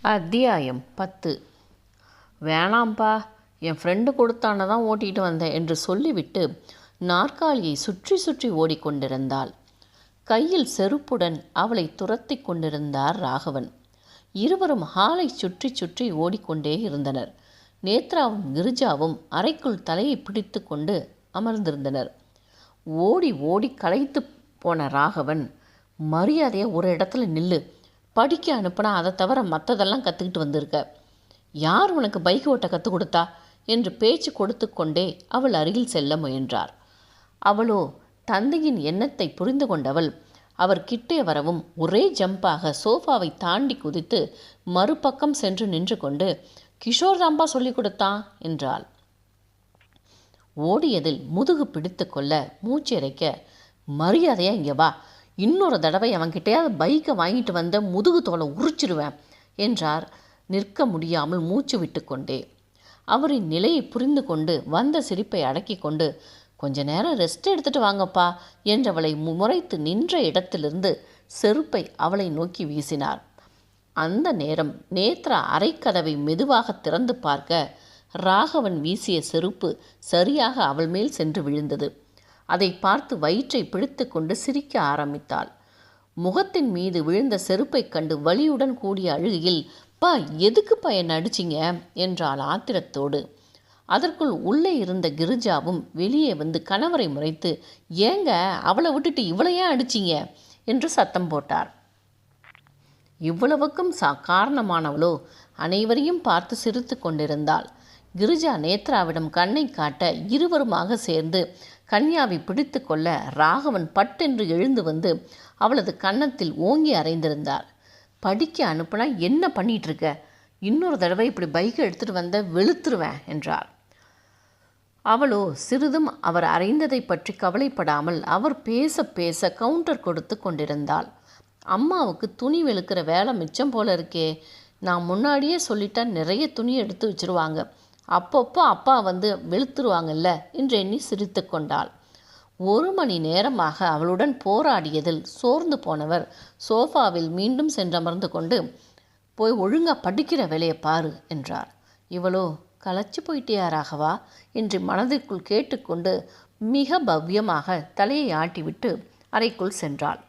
அத்தியாயம் 10. வேணாம்ப்பா, என் ஃப்ரெண்டு கொடுத்தான தான் ஓட்டிகிட்டு வந்தேன் என்று சொல்லிவிட்டு நாற்காலியை சுற்றி சுற்றி ஓடிக்கொண்டிருந்தாள். கையில் செருப்புடன் அவளை துரத்தி கொண்டிருந்தார் ராகவன். இருவரும் ஹாலை சுற்றி சுற்றி ஓடிக்கொண்டே இருந்தனர். நேத்ராவும் கிரிஜாவும் அறைக்குள் தலையை பிடித்து கொண்டு அமர்ந்திருந்தனர். ஓடி ஓடி களைத்து போன ராகவன், மரியாதையை ஒரு இடத்துல நில்லு, படிக்க அனுப்புனா அதை தவிர மற்றதெல்லாம் கற்றுக்கிட்டு வந்திருக்க, யார் உனக்கு பைக் ஓட்ட கற்றுக் கொடுத்தா என்று பேச்சு கொடுத்து கொண்டே அவள் அருகில் செல்ல முயன்றார். அவளோ தந்தையின் எண்ணத்தை புரிந்து கொண்டவள் அவர் கிட்டே வரவும் ஒரே ஜம்பாக சோஃபாவை தாண்டி குதித்து மறுபக்கம் சென்று நின்று கொண்டு, கிஷோர் தாம்பா சொல்லிக் கொடுத்தான் என்றாள். ஓடியதில் முதுகு பிடித்து கொள்ள மூச்சிறைக்க, மரியாதையா இங்கே வா, இன்னொரு தடவை அவன்கிட்டையாவது பைக்கை வாங்கிட்டு வந்த முதுகு தோலை உரிச்சிருவேன் என்றார் நிற்க முடியாமல் மூச்சு விட்டு கொண்டே. அவரின் நிலையை புரிந்து கொண்டு வந்த சிரிப்பை அடக்கி கொண்டு, கொஞ்ச நேரம் ரெஸ்ட் எடுத்துட்டு வாங்கப்பா என்றவளை முறைத்து நின்ற இடத்திலிருந்து செருப்பை அவளை நோக்கி வீசினார். அந்த நேரம் நேத்ரா அரைக்கதவை மெதுவாக திறந்து பார்க்க ராகவன் வீசிய செருப்பு சரியாக அவள் மேல் சென்று விழுந்தது. அதை பார்த்து வயிற்றை பிடித்து கொண்டு சிரிக்க ஆரம்பித்தாள். முகத்தின் மீது விழுந்த செருப்பை கண்டு வலியுடன் கூடிய அழுகையில், பா எதுக்குப்பா என்னை அடிச்சிங்க என்றாள் ஆத்திரத்தோடு. அதற்குள் உள்ளே இருந்த கிரிஜாவும் வெளியே வந்து கணவரை முறைத்து, ஏங்க அவளை விட்டுட்டு இவளையே அடிச்சிங்க என்று சத்தம் போட்டார். இவ்வளவுக்கும் காரணமானவளோ அனைவரையும் பார்த்து சிரித்து கொண்டிருந்தாள். கிரிஜா நேத்ராவிடம் கண்ணை காட்ட இருவருமாக சேர்ந்து கன்யாவை பிடித்து கொள்ள ராகவன் பட்டென்று எழுந்து வந்து அவளது கன்னத்தில் ஓங்கி அறைந்திருந்தார். படிக்க அனுப்புனா என்ன பண்ணிட்டு இருக்க, இன்னொரு தடவை இப்படி பைக்கை எடுத்துகிட்டு வந்த வெளுத்துருவேன் என்றார். அவளோ சிறிதும் அவர் அறைந்ததை பற்றி கவலைப்படாமல் அவர் பேச பேச கவுண்டர் கொடுத்து கொண்டிருந்தாள். அம்மாவுக்கு துணி வெளுக்கிற வேலை மிச்சம் போல இருக்கே, நான் முன்னாடியே சொல்லிட்டா நிறைய துணி எடுத்து வச்சுருவாங்க, அப்பப்போ அப்பா வந்து வெளுத்துருவாங்கல்ல என்று எண்ணி சிரித்து கொண்டாள். 1 மணி நேரமாக அவளுடன் போராடியதில் சோர்ந்து போனவர் சோஃபாவில் மீண்டும் சென்றமர்ந்து கொண்டு, போய் ஒழுங்கா படிக்கிற வேலையை பாரு என்றார். இவளோ, களைச்சு போயிட்டியா ராகவா என்று மனதிற்குள் கேட்டுக்கொண்டு மிக பவ்யமாக தலையை ஆட்டிவிட்டு அறைக்குள் சென்றாள்.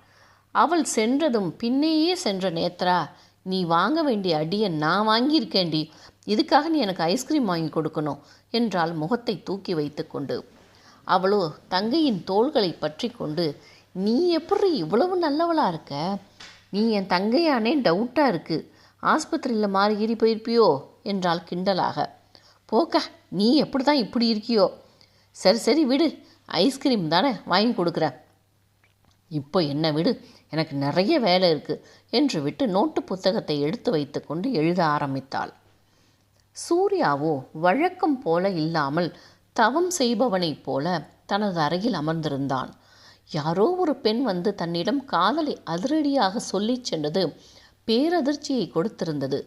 அவள் சென்றதும் பின்னேயே சென்ற நேத்ரா, நீ வாங்க வேண்டிய அடியை நான் வாங்கியிருக்கேண்டி, இதுக்காக நீ எனக்கு ஐஸ்கிரீம் வாங்கி கொடுக்கணும் என்றால் முகத்தை தூக்கி வைத்து கொண்டு. அவளோ தங்கையின் தோள்களை பற்றி கொண்டு, நீ எப்படி இவ்வளவு நல்லவளா இருக்க, நீ என் தங்கையானே டவுட்டாக இருக்குது, ஆஸ்பத்திரியில் மாறி ஏறி போயிருப்பியோ என்றால் கிண்டலாக. போக்க, நீ எப்படி தான் இப்படி இருக்கியோ, சரி சரி விடு, ஐஸ்கிரீம் தானே வாங்கி கொடுக்குற, இப்போ என்ன விடு, எனக்கு நிறைய வேலை இருக்குது என்று விட்டு நோட்டு புத்தகத்தை எடுத்து வைத்து கொண்டு எழுத ஆரம்பித்தாள். சூர்யாவோ வழக்கம் போல இல்லாமல் தவம் செய்பவனைப் போல தனது அறையில் அமர்ந்திருந்தான். யாரோ ஒரு பெண் வந்து தன்னிடம் காதலை அதிரடியாக சொல்லிச் சென்றது பேரதிர்ச்சியை கொடுத்திருந்தது.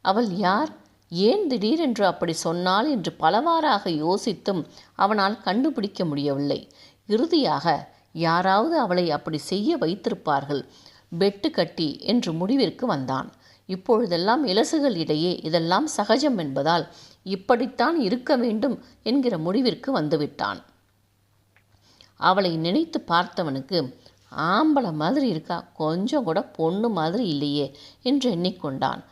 அவள் யார், ஏன் திடீரென்று அப்படி சொன்னாள் என்று பலவாறாக யோசித்தும் அவனால் கண்டுபிடிக்க முடியவில்லை. இறுதியாக யாராவது அவளை அப்படி செய்ய வைத்திருப்பார்கள், பெட்டு கட்டி என்று முடிவிற்கு வந்தான். இப்பொழுதெல்லாம் இலசுகள் இடையே இதெல்லாம் சகஜம் என்பதால் இப்படித்தான் இருக்க வேண்டும் என்கிற முடிவிற்கு வந்துவிட்டான். அவளை நினைத்து பார்த்தவனுக்கு, ஆம்பளை மாதிரி இருக்கா, கொஞ்சம் கூட பொண்ணு மாதிரி இல்லையே என்று எண்ணிக்கொண்டான்.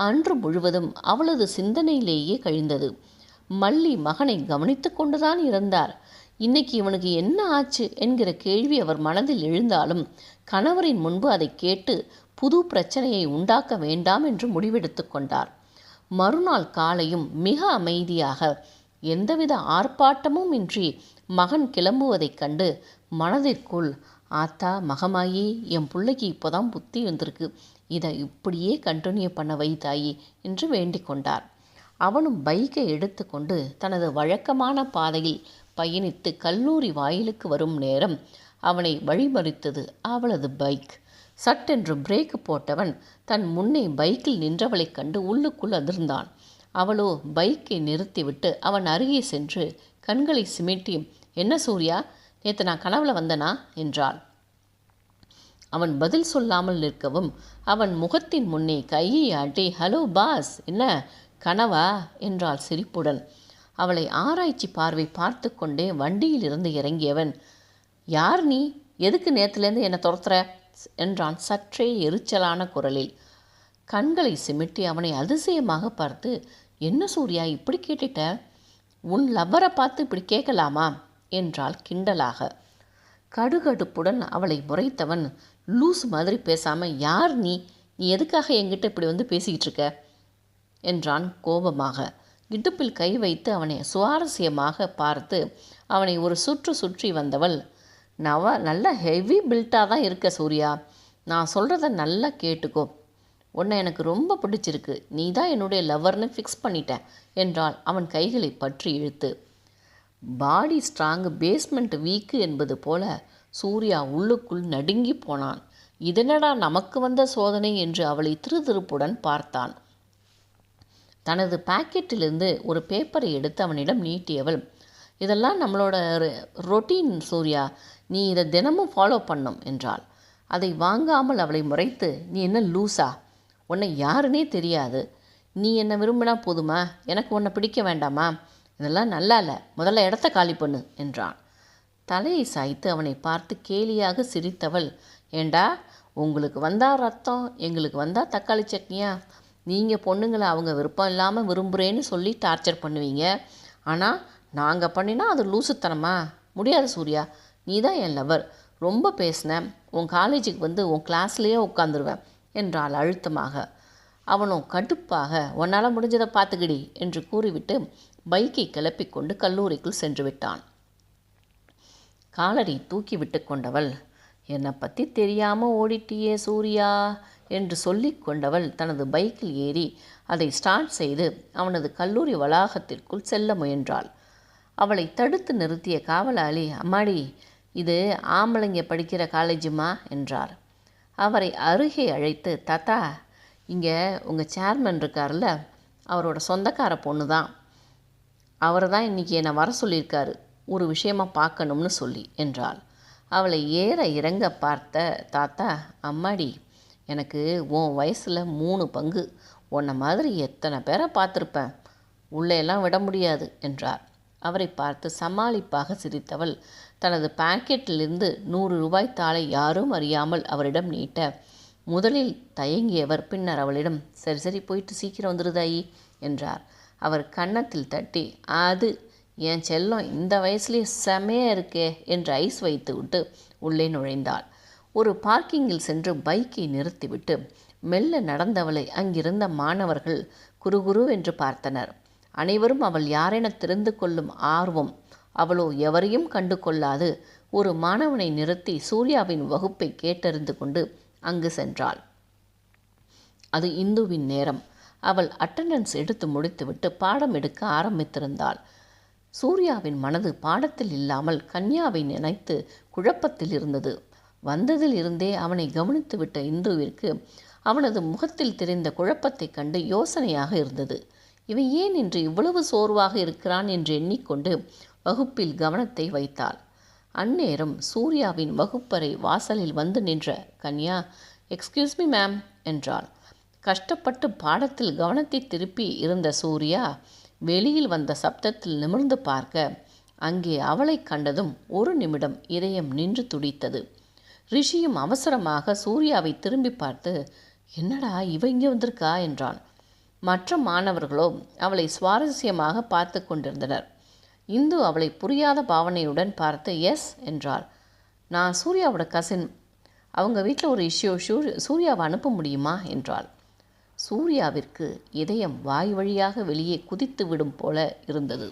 அன்று முழுவதும் அவளது சிந்தனையிலேயே கழிந்தது. மல்லி மகனை கவனித்து கொண்டுதான் இருந்தார். இன்னைக்கு இவனுக்கு என்ன ஆச்சு என்கிற கேள்வி அவர் மனதில் எழுந்தாலும் கணவரின் முன்பு அதை கேட்டு புது பிரச்சனையை உண்டாக்க வேண்டாம் என்று முடிவெடுத்து கொண்டார். மறுநாள் காலையும் மிக அமைதியாக எந்தவித ஆர்ப்பாட்டமும் இன்றி மகன் கிளம்புவதைக் கண்டு மனதிற்குள், ஆத்தா மகமாயி, என் பிள்ளைக்கு இப்போதான் புத்தி வந்திருக்கு, இதை இப்படியே கண்டினியூ பண்ண வை தாயி என்று வேண்டிக் கொண்டார். அவனும் பைக்கை எடுத்து கொண்டு தனது வழக்கமான பாதையில் பயணித்து கல்லூரி வாயிலுக்கு வரும் நேரம் அவனை வழிமறித்தது அவளது பைக். சட்டென்று பிரேக்கு போட்டவன் தன் முன்னே பைக்கில் நின்றவளைக் கண்டு உள்ளுக்குள் அதிர்ந்தான். அவளோ பைக்கை நிறுத்திவிட்டு அவன் அருகே சென்று கண்களை சிமிட்டி, என்ன சூர்யா, நேற்று நான் கனவுல வந்தனா என்றாள். அவன் பதில் சொல்லாமல் நிற்கவும் அவன் முகத்தின் முன்னே கையை ஆட்டி, ஹலோ பாஸ், என்ன கனவா என்றாள் சிரிப்புடன். அவளை ஆராய்ச்சி பார்வை பார்த்து கொண்டே வண்டியில் இருந்து இறங்கியவன், யார் நீ, எதுக்கு நேற்றுலேருந்து என்னை துரத்துற என்றான் சற்றே எரிச்சலான குரலில். கண்களை சிமிட்டி அவனை அதிசயமாக பார்த்து, என்ன சூர்யா இப்படி கேட்டுட்ட, உன் லவ்வரை பார்த்து இப்படி கேட்கலாமா என்றாள் கிண்டலாக. கடுகடுப்புடன் அவளை முறைத்தவன், லூஸ் மாதிரி பேசாமல் யார் நீ, நீ எதுக்காக என்கிட்ட இப்படி வந்து பேசிக்கிட்டு இருக்க என்றான் கோபமாக. இடுப்பில் கை வைத்து அவனை சுவாரஸ்யமாக பார்த்து அவனை ஒரு சுற்றி வந்தவள், நல்ல ஹெவி பில்ட்டாக தான் இருக்க சூர்யா, நான் சொல்கிறத நல்லா கேட்டுக்கோ, உன்னை எனக்கு ரொம்ப பிடிச்சிருக்கு, நீ தான் என்னுடைய லவ்வர்னு ஃபிக்ஸ் பண்ணிட்டேன் என்றால் அவன் கைகளை பற்றி இழுத்து. பாடி ஸ்ட்ராங்கு பேஸ்மெண்ட் வீக்கு என்பது போல சூர்யா உள்ளுக்குள் நடுங்கி போனான். இதனடா நமக்கு வந்த சோதனை என்று அவளை திருதிருப்புடன் பார்த்தான். தனது பாக்கெட்டிலிருந்து ஒரு பேப்பரை எடுத்து அவனிடம் நீட்டியவள், இதெல்லாம் நம்மளோட ரொட்டீன் சூர்யா, நீ இதை தினமும் ஃபாலோ பண்ணும் என்றாள். அதை வாங்காமல் அவளை முறைத்து, நீ என்ன லூஸா, உன்னை யாருன்னே தெரியாது, நீ என்னை விரும்பினா போதுமா, எனக்கு உன்னை பிடிக்க வேண்டாமா, இதெல்லாம் நல்லா இல்லை, முதல்ல இடத்த காலி பண்ணு என்றான். தலையை சாய்த்து அவனை பார்த்து கேலியாக சிரித்தவள், ஏண்டா உங்களுக்கு வந்தா ரத்தம், எங்களுக்கு வந்தா தக்காளி சட்னியா, நீங்கள் பொண்ணுங்களை அவங்க விருப்பம் இல்லாமல் விரும்புகிறேன்னு சொல்லி டார்ச்சர் பண்ணுவீங்க, ஆனால் நாங்கள் பண்ணினா அது லூசுத்தனமா, முடியாது சூர்யா, நீ தான் என் லவர், ரொம்ப பேசினேன், உன் காலேஜுக்கு வந்து உன் கிளாஸ்லேயே உட்காந்துருவேன் என்றாள் அழுத்தமாக. அவனும் கடுப்பாக, உன்னால் முடிஞ்சதை பார்த்துக்கிடி என்று கூறிவிட்டு பைக்கை கிளப்பிக்கொண்டு கல்லூரிக்குள் சென்று விட்டான். காலரை தூக்கி விட்டு கொண்டவள், என்னை பற்றி தெரியாமல் ஓடிட்டியே சூர்யா என்று சொல்லி கொண்டவள் தனது பைக்கில் ஏறி அதை ஸ்டார்ட் செய்து அவனது கல்லூரி வளாகத்திற்குள் செல்ல முயன்றாள். அவளை தடுத்து நிறுத்திய காவலாளி, அம்மாடி, இது ஆம்பளைங்க படிக்கிற காலேஜுமா என்றார். அவரை அருகே அழைத்து, தாத்தா, இங்கே உங்கள் சேர்மன் இருக்கார்ல, அவரோட சொந்தக்கார பொண்ணு தான், அவர் தான் இன்றைக்கி என்னை வர சொல்லியிருக்காரு, ஒரு விஷயமா பார்க்கணும்னு சொல்லி என்றாள். அவளை ஏற இறங்க பார்த்த தாத்தா, அம்மாடி, எனக்கு உன் வயசில் 3 பங்கு, உன்னை மாதிரி எத்தனை பேரை பார்த்துருப்பேன், உள்ளேலாம் விட முடியாது என்றார். அவரை பார்த்து சமாளிப்பாக சிரித்தவள் தனது பாக்கெட்டிலிருந்து 100 ரூபாய் தாளை யாரும் அறியாமல் அவரிடம் நீட்ட, முதலில் தயங்கியவர் பின்னர் அவளிடம், சரி சரி போயிட்டு சீக்கிரம் வந்துருதாயி என்றார். அவர் கன்னத்தில் தட்டி, அது என் செல்லம் இந்த வயசுலேயே செமையாக இருக்கே என்று ஐஸ் வைத்து விட்டு உள்ளே நுழைந்தாள். ஒரு பார்க்கிங்கில் சென்று பைக்கை நிறுத்திவிட்டு மெல்ல நடந்தவளை அங்கிருந்த மாணவர்கள் குறுகுரு என்று பார்த்தனர். அனைவரும் அவள் யாரென தெரிந்து கொள்ளும் ஆர்வம். அவளோ எவரையும் கண்டு கொள்ளாது ஒரு மாணவனை நிறுத்தி சூர்யாவின் வகுப்பை கேட்டறிந்து கொண்டு அங்கு சென்றாள். அது இந்துவின் நேரம். அவள் அட்டெண்டன்ஸ் எடுத்து முடித்துவிட்டு பாடம் எடுக்க ஆரம்பித்திருந்தாள். சூர்யாவின் மனது பாடத்தில் இல்லாமல் கன்யாவை நினைத்து குழப்பத்தில் இருந்தது. வந்ததில் இருந்தே அவனை கவனித்துவிட்ட இந்துவிற்கு அவனது முகத்தில் தெரிந்த குழப்பத்தை கண்டு யோசனையாக இருந்தது. இவன் ஏன் இன்று இவ்வளவு சோர்வாக இருக்கிறான் என்று எண்ணிக்கொண்டு வகுப்பில் கவனத்தை வைத்தாள். அந்நேரம் சூர்யாவின் வகுப்பறை வாசலில் வந்து நின்ற கன்யா, எக்ஸ்கியூஸ் மீ மேம் என்றாள். கஷ்டப்பட்டு பாடத்தில் கவனத்தை திருப்பி இருந்த சூர்யா வெளியில் வந்த சப்தத்தில் நிமிர்ந்து பார்க்க அங்கே அவளை கண்டதும் ஒரு நிமிடம் இதயம் நின்று துடித்தது. ரிஷியும் அவசரமாக சூர்யாவை திரும்பி பார்த்து, என்னடா இவ இங்கே வந்திருக்கா என்றான். மற்ற மாணவர்களோ அவளை சுவாரஸ்யமாக பார்த்து கொண்டிருந்தனர். இந்து அவளை புரியாத பாவனையுடன் பார்த்து எஸ் என்றாள். நான் சூர்யாவோட கசின், அவங்க வீட்டில் ஒரு இஷ்யூ, சூர்யாவை அனுப்ப முடியுமா என்றாள். சூர்யாவிற்கு இதயம் வாய் வழியாக வெளியே குதித்து விடும் போல இருந்தது.